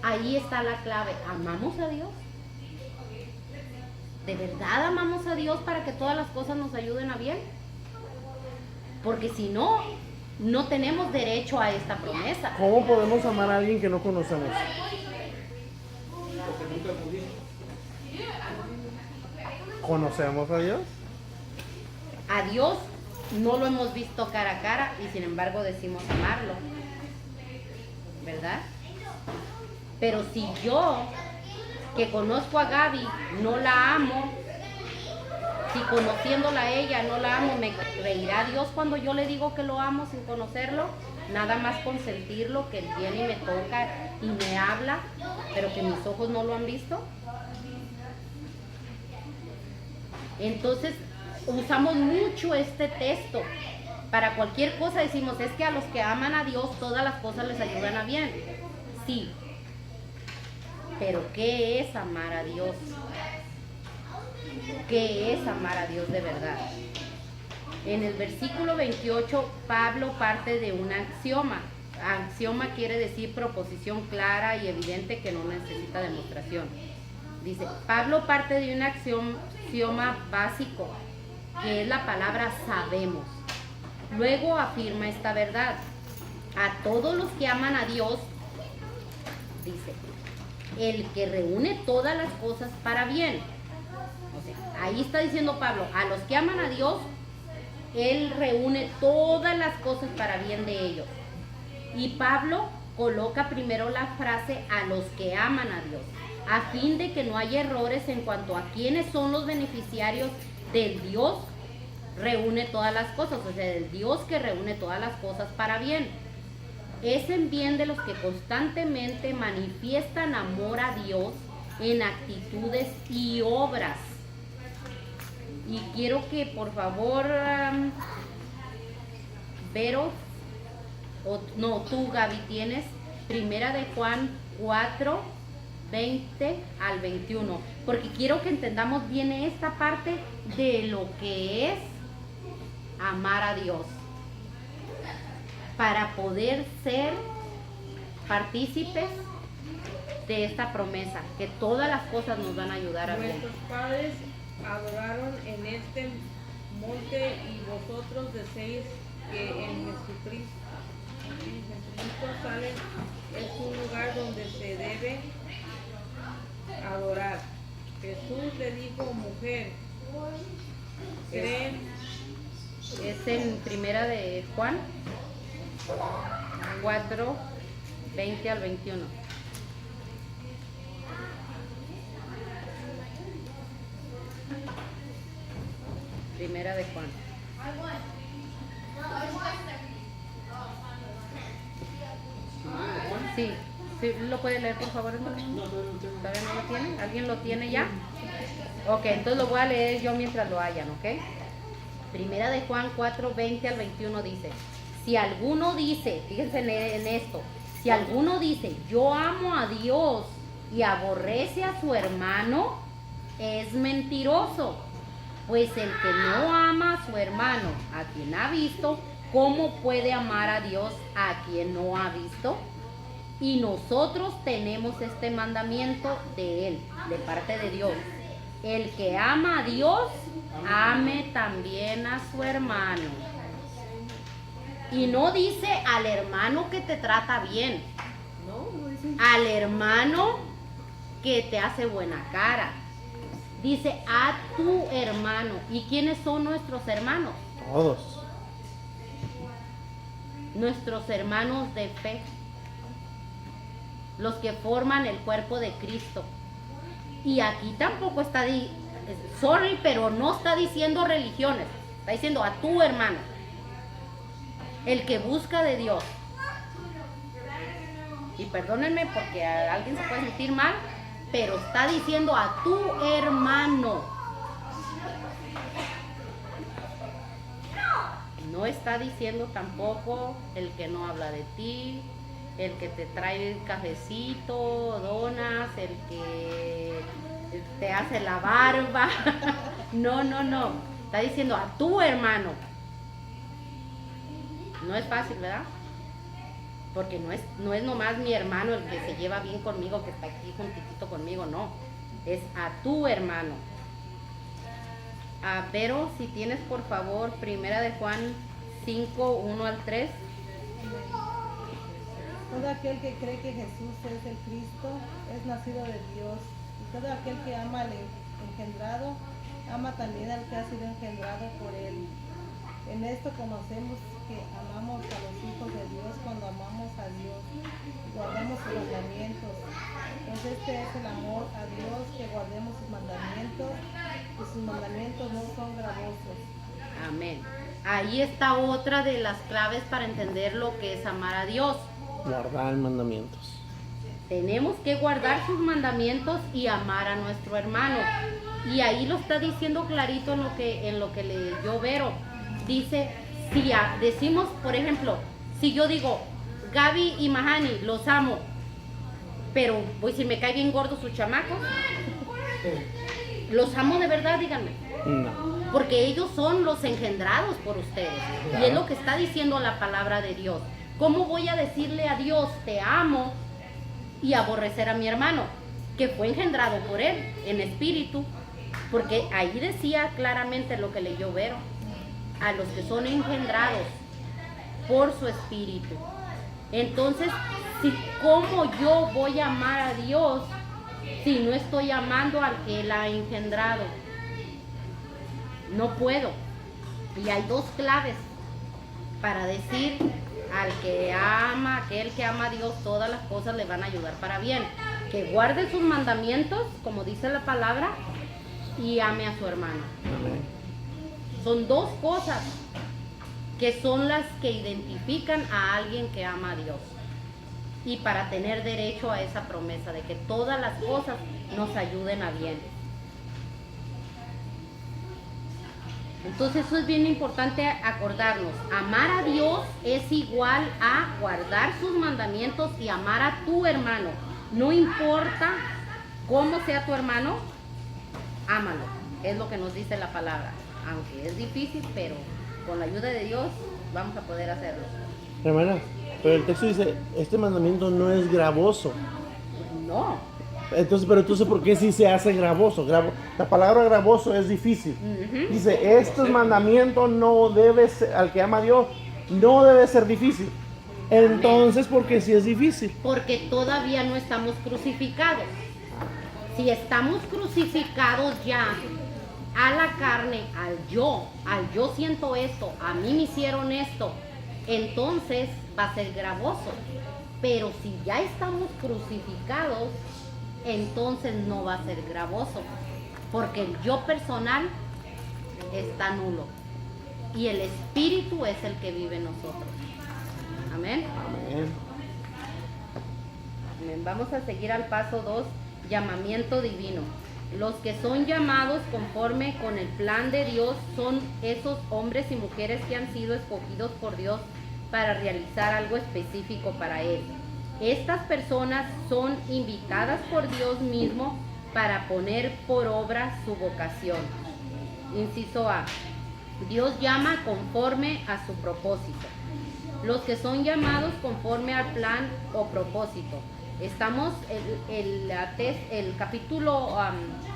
ahí está la clave. ¿Amamos a Dios? ¿De verdad amamos a Dios para que todas las cosas nos ayuden a bien? Porque si no, no tenemos derecho a esta promesa. ¿Cómo podemos amar a alguien que no conocemos? Porque nunca hemos visto. ¿Conocemos a Dios? A Dios no lo hemos visto cara a cara y sin embargo decimos amarlo, ¿verdad? Pero si yo, que conozco a Gaby, no la amo, si conociéndola a ella no la amo, ¿me reirá Dios cuando yo le digo que lo amo sin conocerlo? Nada más con sentirlo, que él viene y me toca y me habla, pero que mis ojos no lo han visto. Entonces, usamos mucho este texto. Para cualquier cosa decimos, es que a los que aman a Dios todas las cosas les ayudan a bien. Sí. Pero ¿qué es amar a Dios? ¿Qué es amar a Dios de verdad? En el versículo 28, Pablo parte de un axioma. Axioma quiere decir proposición clara y evidente que no necesita demostración. Dice, Pablo parte de un axioma básico, que es la palabra sabemos. Luego afirma esta verdad. A todos los que aman a Dios, dice, el que reúne todas las cosas para bien. O sea, ahí está diciendo Pablo, a los que aman a Dios, Él reúne todas las cosas para bien de ellos. Y Pablo coloca primero la frase a los que aman a Dios, a fin de que no haya errores en cuanto a quiénes son los beneficiarios del Dios reúne todas las cosas, o sea, del Dios que reúne todas las cosas para bien. Es en bien de los que constantemente manifiestan amor a Dios en actitudes y obras. Y quiero que por favor, Vero, tú Gaby, tienes Primera de Juan 4, 20 al 21, porque quiero que entendamos bien esta parte de lo que es amar a Dios, para poder ser partícipes de esta promesa, que todas las cosas nos van a ayudar a bien. Nuestros padres adoraron en este monte y vosotros decéis que en Jesucristo sale es un lugar donde se debe adorar. Jesús le dijo, mujer, ¿creen? Es en Primera de Juan 4, 20 al 21. Primera de Juan. Sí, ¿Sí lo puede leer, por favor, hermano? No, todavía no tengo. ¿Todavía no lo tiene? ¿Alguien lo tiene ya? Ok, entonces lo voy a leer yo mientras lo hayan, ¿ok? Primera de Juan 4, 20 al 21 dice, si alguno dice, fíjense en esto, si alguno dice, yo amo a Dios y aborrece a su hermano, es mentiroso. Pues el que no ama a su hermano, a quien ha visto, ¿cómo puede amar a Dios a quien no ha visto? Y nosotros tenemos este mandamiento de Él, de parte de Dios. El que ama a Dios, ame también a su hermano. Y no dice al hermano que te trata bien, No dice. al hermano que te hace buena cara. Dice a tu hermano. ¿Y quiénes son nuestros hermanos? Todos. Nuestros hermanos de fe, los que forman el cuerpo de Cristo. Y aquí tampoco está, sorry, pero no está diciendo religiones, está diciendo a tu hermano, el que busca de Dios. Y perdónenme porque a alguien se puede sentir mal, pero está diciendo a tu hermano. No está diciendo tampoco el que no habla de ti, el que te trae cafecito, donas, el que te hace la barba. No, no, no. Está diciendo a tu hermano. No es fácil, ¿verdad? Porque no es nomás mi hermano el que se lleva bien conmigo, que está aquí juntito conmigo, no. Es a tu hermano. Pero si tienes por favor, primera de Juan 5, 1 al 3. Todo aquel que cree que Jesús es el Cristo es nacido de Dios, y todo aquel que ama al engendrado, ama también al que ha sido engendrado por él. En esto conocemos que amamos a los hijos de Dios cuando amamos a Dios y guardamos sus mandamientos. Pues este es el amor a Dios, que guardemos sus mandamientos, y sus mandamientos no son gravosos. Amén. Ahí está otra de las claves para entender lo que es amar a Dios. Guardar mandamientos. Tenemos que guardar sus mandamientos y amar a nuestro hermano. Y ahí lo está diciendo clarito en lo que leyó Vero. Dice, si decimos, por ejemplo, si yo digo, Gaby y Mahani, los amo, pero pues si me cae bien gordo sus chamacos, ¿los amo de verdad? Díganme. No. Porque ellos son los engendrados por ustedes. Y es lo que está diciendo la palabra de Dios. ¿Cómo voy a decirle a Dios, te amo, y aborrecer a mi hermano, que fue engendrado por él en espíritu? Porque ahí decía claramente lo que leyó Vero. A los que son engendrados por su espíritu. Entonces, ¿cómo yo voy a amar a Dios si no estoy amando al que Él ha engendrado? No puedo. Y hay dos claves para decir al que ama, aquel que ama a Dios, todas las cosas le van a ayudar para bien. Que guarde sus mandamientos, como dice la palabra, y ame a su hermano. Amén. Son dos cosas que son las que identifican a alguien que ama a Dios. Y para tener derecho a esa promesa de que todas las cosas nos ayuden a bien. Entonces eso es bien importante acordarnos. Amar a Dios es igual a guardar sus mandamientos y amar a tu hermano. No importa cómo sea tu hermano, ámalo. Es lo que nos dice la palabra. Aunque es difícil, pero con la ayuda de Dios vamos a poder hacerlo. Hermana, pero el texto dice, este mandamiento no es gravoso. No. Entonces, pero entonces, ¿por qué sí se hace gravoso? La palabra gravoso es difícil. Dice, estos mandamientos no debe ser, al que ama a Dios, no debe ser difícil. Entonces, ¿por qué sí es difícil? Porque todavía no estamos crucificados. Si estamos crucificados ya a la carne, al yo siento esto, a mí me hicieron esto, entonces va a ser gravoso. Pero si ya estamos crucificados, entonces no va a ser gravoso, porque el yo personal está nulo y el espíritu es el que vive en nosotros. Amén. Amén. Amén. Amén. Vamos a seguir al paso 2, llamamiento divino. Los que son llamados conforme con el plan de Dios son esos hombres y mujeres que han sido escogidos por Dios para realizar algo específico para Él. Estas personas son invitadas por Dios mismo para poner por obra su vocación. Inciso A. Dios llama conforme a su propósito. Los que son llamados conforme al plan o propósito. Estamos, el capítulo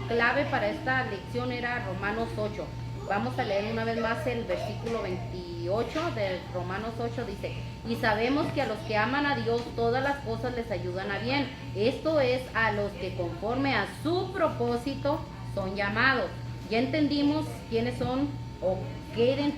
clave para esta lección era Romanos 8. Vamos a leer una vez más el versículo 28 de Romanos 8. Dice, y sabemos que a los que aman a Dios todas las cosas les ayudan a bien. Esto es a los que conforme a su propósito son llamados. Ya entendimos quiénes son o qué identifican